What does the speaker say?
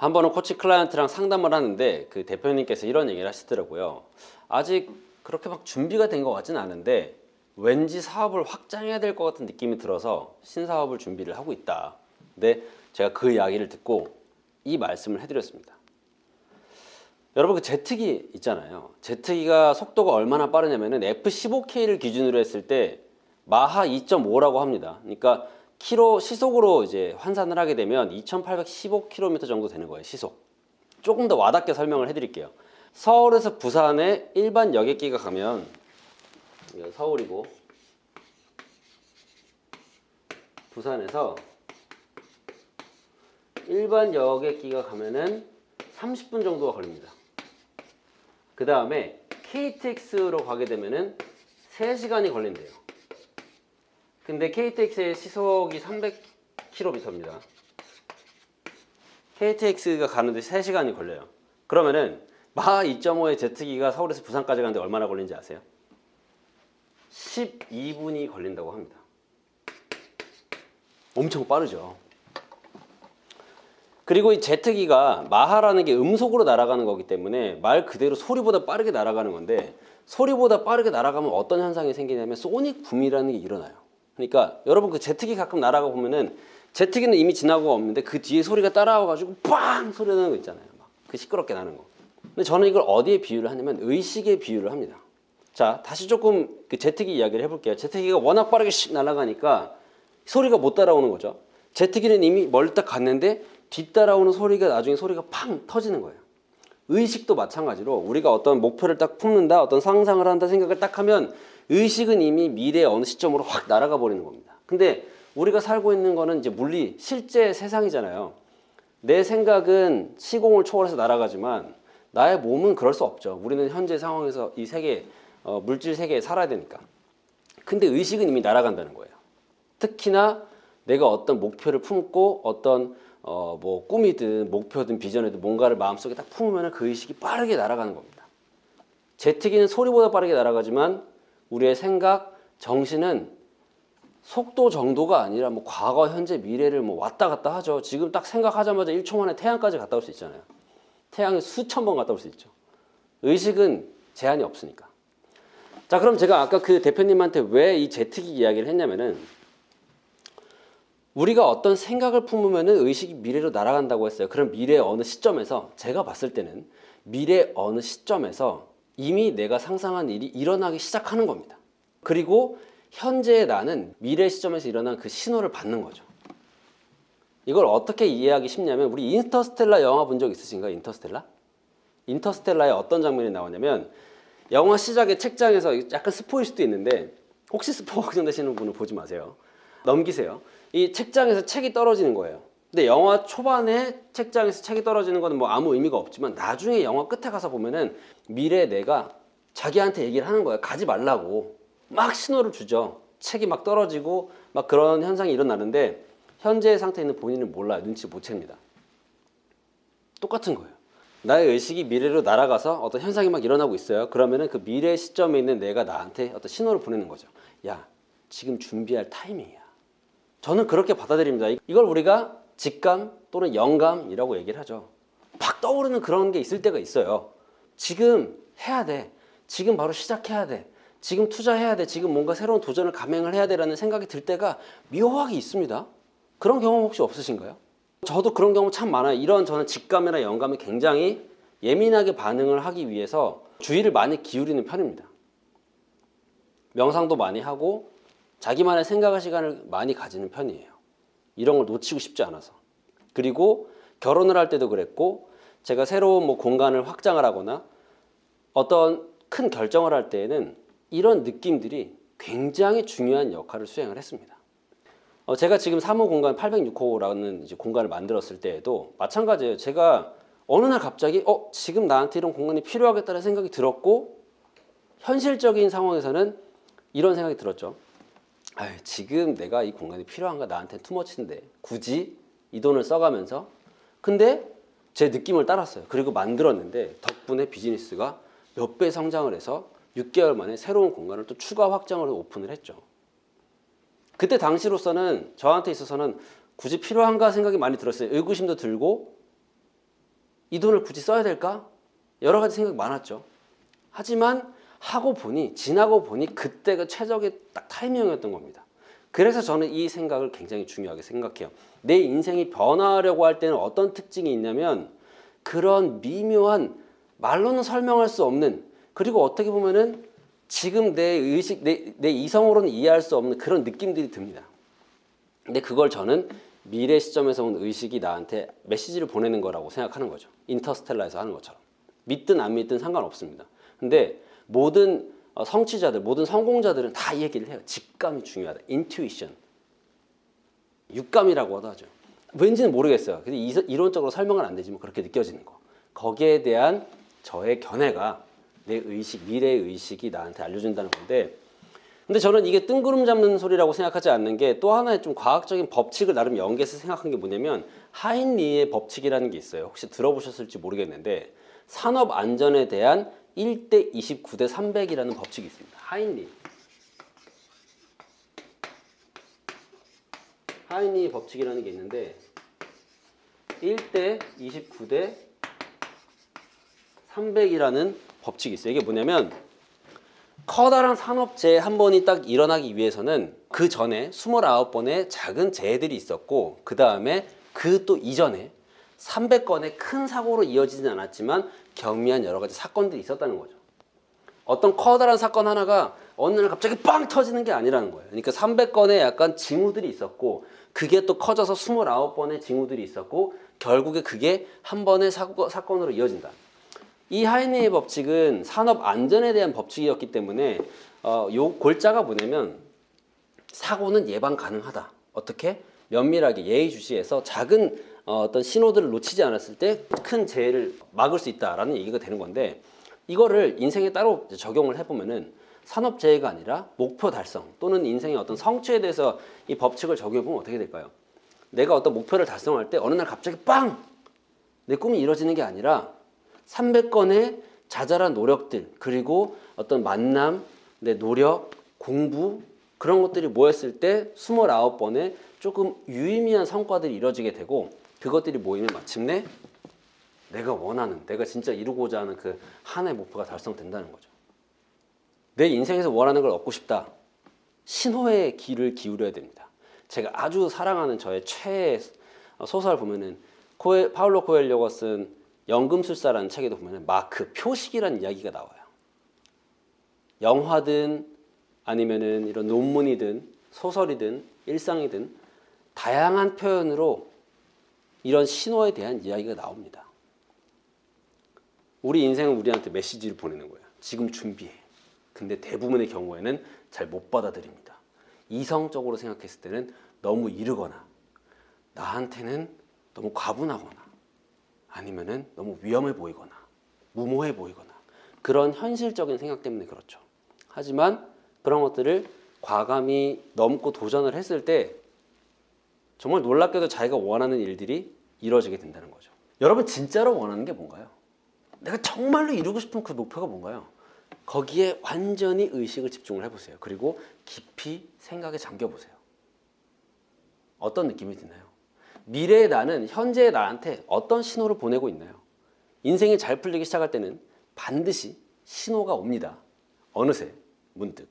한 번은 코치 클라이언트랑 상담을 하는데 그 대표님께서 이런 얘기를 하시더라고요. 아직 그렇게 막 준비가 된 것 같지는 않은데 왠지 사업을 확장해야 될 것 같은 느낌이 들어서 신사업을 준비를 하고 있다. 근데 제가 그 이야기를 듣고 이 말씀을 해드렸습니다. 여러분, 그 제트기 있잖아요. 제트기가 속도가 얼마나 빠르냐면은 F15K를 기준으로 했을 때 마하 2.5라고 합니다. 그러니까 시속으로 이제 환산을 하게 되면 2815km 정도 되는 거예요. 시속. 조금 더 와닿게 설명을 해드릴게요. 서울에서 부산에 일반 여객기가 가면, 이거 서울이고, 부산에서 일반 여객기가 가면은 30분 정도가 걸립니다. 그 다음에 KTX로 가게 되면은 3시간이 걸린대요. 근데 KTX의 시속이 300km입니다. KTX가 가는데 3시간이 걸려요. 그러면은 마하 2.5의 제트기가 서울에서 부산까지 가는데 얼마나 걸리는지 아세요? 12분이 걸린다고 합니다. 엄청 빠르죠. 그리고 이 제트기가 마하라는 게 음속으로 날아가는 거기 때문에 말 그대로 소리보다 빠르게 날아가는 건데, 소리보다 빠르게 날아가면 어떤 현상이 생기냐면 소닉 붐이라는 게 일어나요. 그러니까 여러분, 그 제트기 가끔 날아가 보면은 제트기는 이미 지나고 없는데 그 뒤에 소리가 따라와가지고 빵 소리 나는 거 있잖아요. 막 그 시끄럽게 나는 거. 근데 저는 이걸 어디에 비유를 하냐면 의식에 비유를 합니다. 자, 다시 조금 그 제트기 이야기를 해볼게요. 제트기가 워낙 빠르게 씩 날아가니까 소리가 못 따라오는 거죠. 제트기는 이미 멀리 딱 갔는데 뒤따라오는 소리가 나중에 소리가 팡 터지는 거예요. 의식도 마찬가지로 우리가 어떤 목표를 딱 품는다, 어떤 상상을 한다 생각을 딱 하면 의식은 이미 미래의 어느 시점으로 확 날아가 버리는 겁니다. 근데 우리가 살고 있는 거는 이제 실제 세상이잖아요. 내 생각은 시공을 초월해서 날아가지만 나의 몸은 그럴 수 없죠. 우리는 현재 상황에서 이 세계, 물질 세계에 살아야 되니까. 근데 의식은 이미 날아간다는 거예요. 특히나 내가 어떤 목표를 품고 어떤 뭐 꿈이든 목표든 비전이든 뭔가를 마음속에 딱 품으면 그 의식이 빠르게 날아가는 겁니다. 제트기는 소리보다 빠르게 날아가지만 우리의 생각, 정신은 속도 정도가 아니라 뭐 과거, 현재, 미래를 뭐 왔다 갔다 하죠. 지금 딱 생각하자마자 1초 만에 태양까지 갔다 올 수 있잖아요. 태양에 수천 번 갔다 올 수 있죠. 의식은 제한이 없으니까. 자, 그럼 제가 아까 그 대표님한테 왜 이 제트기 이야기를 했냐면은, 우리가 어떤 생각을 품으면은 의식이 미래로 날아간다고 했어요. 그럼 미래의 어느 시점에서, 제가 봤을 때는 미래의 어느 시점에서 이미 내가 상상한 일이 일어나기 시작하는 겁니다. 그리고 현재의 나는 미래 시점에서 일어난 그 신호를 받는 거죠. 이걸 어떻게 이해하기 쉽냐면, 우리 인터스텔라 영화 본 적 있으신가요? 인터스텔라? 인터스텔라에 어떤 장면이 나오냐면, 영화 시작의 책장에서, 약간 스포일 수도 있는데 혹시 스포 걱정되시는 분은 보지 마세요. 넘기세요. 이 책장에서 책이 떨어지는 거예요. 근데 영화 초반에 책장에서 책이 떨어지는 건 뭐 아무 의미가 없지만 나중에 영화 끝에 가서 보면은 미래의 내가 자기한테 얘기를 하는 거예요. 가지 말라고. 막 신호를 주죠. 책이 막 떨어지고 막 그런 현상이 일어나는데 현재의 상태에 있는 본인은 몰라요. 눈치 못 챕니다. 똑같은 거예요. 나의 의식이 미래로 날아가서 어떤 현상이 막 일어나고 있어요. 그러면은 그 미래 시점에 있는 내가 나한테 어떤 신호를 보내는 거죠. 야, 지금 준비할 타이밍이야. 저는 그렇게 받아들입니다. 이걸 우리가 직감 또는 영감이라고 얘기를 하죠. 팍 떠오르는 그런 게 있을 때가 있어요. 지금 해야 돼. 지금 바로 시작해야 돼. 지금 투자해야 돼. 지금 뭔가 새로운 도전을 감행을 해야 돼라는 생각이 들 때가 묘하게 있습니다. 그런 경험 혹시 없으신가요? 저도 그런 경우 참 많아요. 이런 저는 직감이나 영감이 굉장히 예민하게 반응을 하기 위해서 주의를 많이 기울이는 편입니다. 명상도 많이 하고 자기만의 생각할 시간을 많이 가지는 편이에요. 이런 걸 놓치고 싶지 않아서. 그리고 결혼을 할 때도 그랬고, 제가 새로운 뭐 공간을 확장을 하거나 어떤 큰 결정을 할 때에는 이런 느낌들이 굉장히 중요한 역할을 수행을 했습니다. 제가 지금 사무 공간 806호라는 이제 공간을 만들었을 때에도 마찬가지예요. 제가 어느 날 갑자기 지금 나한테 이런 공간이 필요하겠다는 생각이 들었고, 현실적인 상황에서는 이런 생각이 들었죠. 지금 내가 이 공간이 필요한가? 나한테 투머치인데 굳이 이 돈을 써가면서. 근데 제 느낌을 따랐어요. 그리고 만들었는데 덕분에 비즈니스가 몇 배 성장을 해서 6개월 만에 새로운 공간을 또 추가 확장을 오픈을 했죠. 그때 당시로서는 저한테 있어서는 굳이 필요한가 생각이 많이 들었어요. 의구심도 들고 이 돈을 굳이 써야 될까? 여러 가지 생각이 많았죠. 하지만 하고 보니, 지나고 보니 그때가 최적의 딱 타이밍이었던 겁니다. 그래서 저는 이 생각을 굉장히 중요하게 생각해요. 내 인생이 변화하려고 할 때는 어떤 특징이 있냐면 그런 미묘한 말로는 설명할 수 없는, 그리고 어떻게 보면은 지금 내 의식, 내 이성으로는 이해할 수 없는 그런 느낌들이 듭니다. 근데 그걸 저는 미래 시점에서 온 의식이 나한테 메시지를 보내는 거라고 생각하는 거죠. 인터스텔라에서 하는 것처럼. 믿든 안 믿든 상관없습니다. 근데 모든 성취자들, 모든 성공자들은 다 이 얘기를 해요. 직감이 중요하다. 인투이션. 육감이라고도 하죠. 왠지는 모르겠어요. 근데 이론적으로 설명은 안 되지만 그렇게 느껴지는 거. 거기에 대한 저의 견해가 내 의식, 미래의 의식이 나한테 알려준다는 건데, 근데 저는 이게 뜬구름 잡는 소리라고 생각하지 않는 게 또 하나의 좀 과학적인 법칙을 나름 연계해서 생각한 게 뭐냐면 하인리의 법칙이라는 게 있어요. 혹시 들어보셨을지 모르겠는데 산업 안전에 대한 1대 29대 300이라는 법칙이 있습니다. 하인리 법칙이라는 게 있는데 1대 29대 300이라는 법칙이 있어요. 이게 뭐냐면 커다란 산업재해 한 번이 딱 일어나기 위해서는 그 전에 29번의 작은 재해들이 있었고 그 다음에 그 또 이전에 300건의 큰 사고로 이어지진 않았지만 경미한 여러 가지 사건들이 있었다는 거죠. 어떤 커다란 사건 하나가 어느 날 갑자기 빵 터지는 게 아니라는 거예요. 그러니까 300건의 약간 징후들이 있었고 그게 또 커져서 29번의 징후들이 있었고 결국에 그게 한 번의 사건으로 이어진다. 이 하이니의 법칙은 산업 안전에 대한 법칙이었기 때문에 요 골자가 뭐냐면 사고는 예방 가능하다. 어떻게? 면밀하게 예의주시해서 작은 어떤 신호들을 놓치지 않았을 때 큰 재해를 막을 수 있다라는 얘기가 되는 건데 이거를 인생에 따로 적용을 해보면은 산업재해가 아니라 목표 달성 또는 인생의 어떤 성취에 대해서 이 법칙을 적용해보면 어떻게 될까요? 내가 어떤 목표를 달성할 때 어느 날 갑자기 빵! 내 꿈이 이루어지는 게 아니라 300건의 자잘한 노력들 그리고 어떤 만남, 내 노력, 공부 그런 것들이 모였을 때 29번의 조금 유의미한 성과들이 이루어지게 되고 그것들이 모이면 마침내 내가 원하는, 내가 진짜 이루고자 하는 그 하나의 목표가 달성된다는 거죠. 내 인생에서 원하는 걸 얻고 싶다. 신호의 귀를 기울여야 됩니다. 제가 아주 사랑하는 저의 최애 소설 보면은 파울로 코엘료가 쓴 연금술사라는 책에도 보면은 마크, 표식이라는 이야기가 나와요. 영화든 아니면은 이런 논문이든 소설이든 일상이든 다양한 표현으로 이런 신호에 대한 이야기가 나옵니다. 우리 인생은 우리한테 메시지를 보내는 거예요. 지금 준비해. 근데 대부분의 경우에는 잘 못 받아들입니다. 이성적으로 생각했을 때는 너무 이르거나 나한테는 너무 과분하거나 아니면은 너무 위험해 보이거나 무모해 보이거나 그런 현실적인 생각 때문에 그렇죠. 하지만 그런 것들을 과감히 넘고 도전을 했을 때 정말 놀랍게도 자기가 원하는 일들이 이루어지게 된다는 거죠. 여러분 진짜로 원하는 게 뭔가요? 내가 정말로 이루고 싶은 그 목표가 뭔가요? 거기에 완전히 의식을 집중을 해보세요. 그리고 깊이 생각에 잠겨보세요. 어떤 느낌이 드나요? 미래의 나는 현재의 나한테 어떤 신호를 보내고 있나요? 인생이 잘 풀리기 시작할 때는 반드시 신호가 옵니다. 어느새 문득